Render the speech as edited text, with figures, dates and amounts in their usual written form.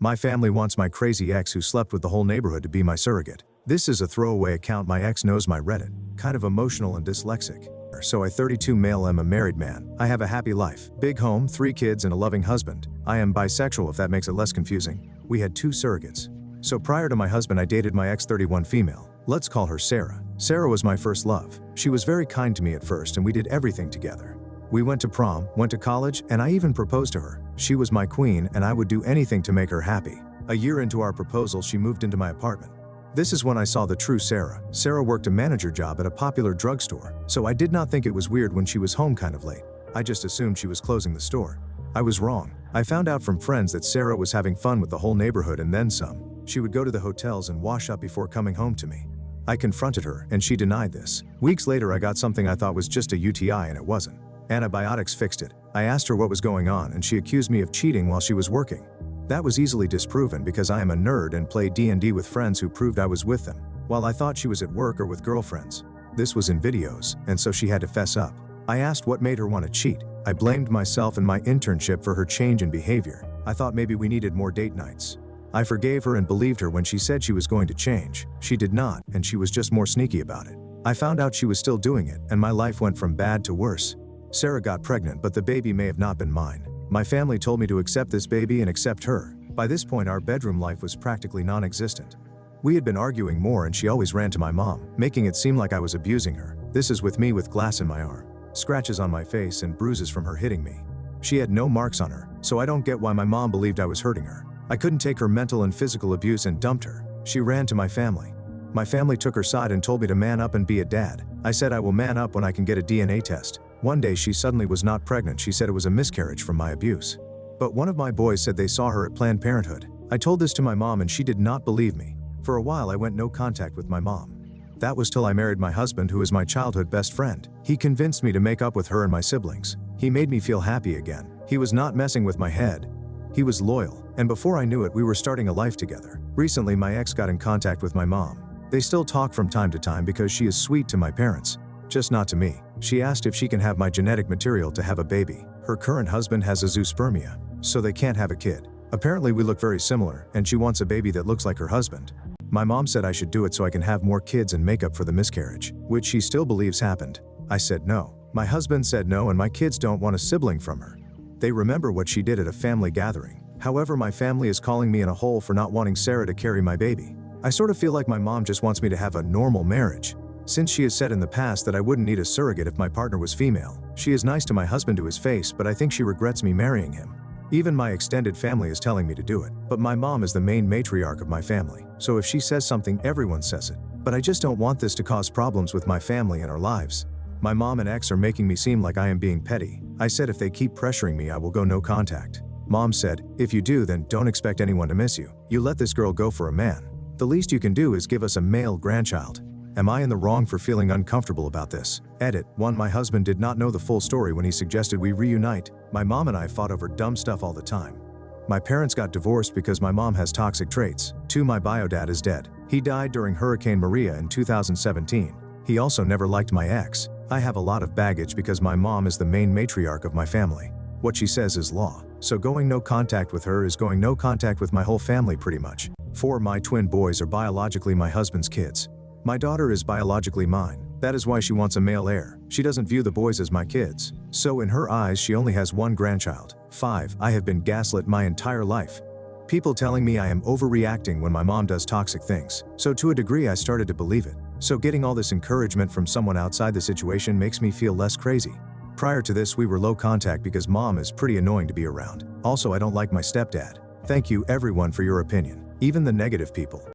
My family wants my crazy ex who slept with the whole neighborhood to be my surrogate. This is a throwaway account. My ex knows my Reddit. Kind of emotional and dyslexic. So I 32 male am a married man. I have a happy life. Big home, 3 kids and a loving husband. I am bisexual if that makes it less confusing. We had 2 surrogates. So prior to my husband I dated my ex 31 female. Let's call her Sarah. Sarah was my first love. She was very kind to me at first and we did everything together. We went to prom, went to college, and I even proposed to her. She was my queen and I would do anything to make her happy. A year into our proposal she moved into my apartment. This is when I saw the true Sarah. Sarah worked a manager job at a popular drugstore, so I did not think it was weird when she was home kind of late. I just assumed she was closing the store. I was wrong. I found out from friends that Sarah was having fun with the whole neighborhood and then some. She would go to the hotels and wash up before coming home to me. I confronted her and she denied this. Weeks later I got something I thought was just a UTI and it wasn't. Antibiotics fixed it. I asked her what was going on and she accused me of cheating while she was working. That was easily disproven because I am a nerd and played D&D with friends who proved I was with them, while I thought she was at work or with girlfriends. This was in videos, and so she had to fess up. I asked what made her want to cheat. I blamed myself and my internship for her change in behavior. I thought maybe we needed more date nights. I forgave her and believed her when she said she was going to change. She did not, and she was just more sneaky about it. I found out she was still doing it, and my life went from bad to worse. Sarah got pregnant, but the baby may have not been mine. My family told me to accept this baby and accept her. By this point our bedroom life was practically non-existent. We had been arguing more and she always ran to my mom, making it seem like I was abusing her. This is with me with glass in my arm, scratches on my face and bruises from her hitting me. She had no marks on her, so I don't get why my mom believed I was hurting her. I couldn't take her mental and physical abuse and dumped her. She ran to my family. My family took her side and told me to man up and be a dad. I said I will man up when I can get a DNA test. One day she suddenly was not pregnant. She said it was a miscarriage from my abuse. But one of my boys said they saw her at Planned Parenthood. I told this to my mom and she did not believe me. For a while I went no contact with my mom. That was till I married my husband, who is my childhood best friend. He convinced me to make up with her and my siblings. He made me feel happy again. He was not messing with my head. He was loyal, and before I knew it we were starting a life together. Recently my ex got in contact with my mom. They still talk from time to time because she is sweet to my parents, just not to me. She asked if she can have my genetic material to have a baby. Her current husband has a zoospermia, so they can't have a kid. Apparently we look very similar, and she wants a baby that looks like her husband. My mom said I should do it so I can have more kids and make up for the miscarriage, which she still believes happened. I said no. My husband said no and my kids don't want a sibling from her. They remember what she did at a family gathering. However, my family is calling me in a hole for not wanting Sarah to carry my baby. I sort of feel like my mom just wants me to have a normal marriage. Since she has said in the past that I wouldn't need a surrogate if my partner was female. She is nice to my husband to his face, but I think she regrets me marrying him. Even my extended family is telling me to do it, but my mom is the main matriarch of my family, so if she says something everyone says it. But I just don't want this to cause problems with my family and our lives. My mom and ex are making me seem like I am being petty. I said if they keep pressuring me I will go no contact. Mom said, if you do then don't expect anyone to miss you. You let this girl go for a man. The least you can do is give us a male grandchild. Am I in the wrong for feeling uncomfortable about this? Edit. 1. My husband did not know the full story when he suggested we reunite. My mom and I fought over dumb stuff all the time. My parents got divorced because my mom has toxic traits. 2. My biodad is dead. He died during Hurricane Maria in 2017. He also never liked my ex. I have a lot of baggage because my mom is the main matriarch of my family. What she says is law. So going no contact with her is going no contact with my whole family pretty much. 4. My twin boys are biologically my husband's kids. My daughter is biologically mine. That is why she wants a male heir. She doesn't view the boys as my kids. So in her eyes she only has 1 grandchild. 5. I have been gaslit my entire life. People telling me I am overreacting when my mom does toxic things. So to a degree I started to believe it. So getting all this encouragement from someone outside the situation makes me feel less crazy. Prior to this we were low contact because mom is pretty annoying to be around. Also I don't like my stepdad. Thank you everyone for your opinion, even the negative people.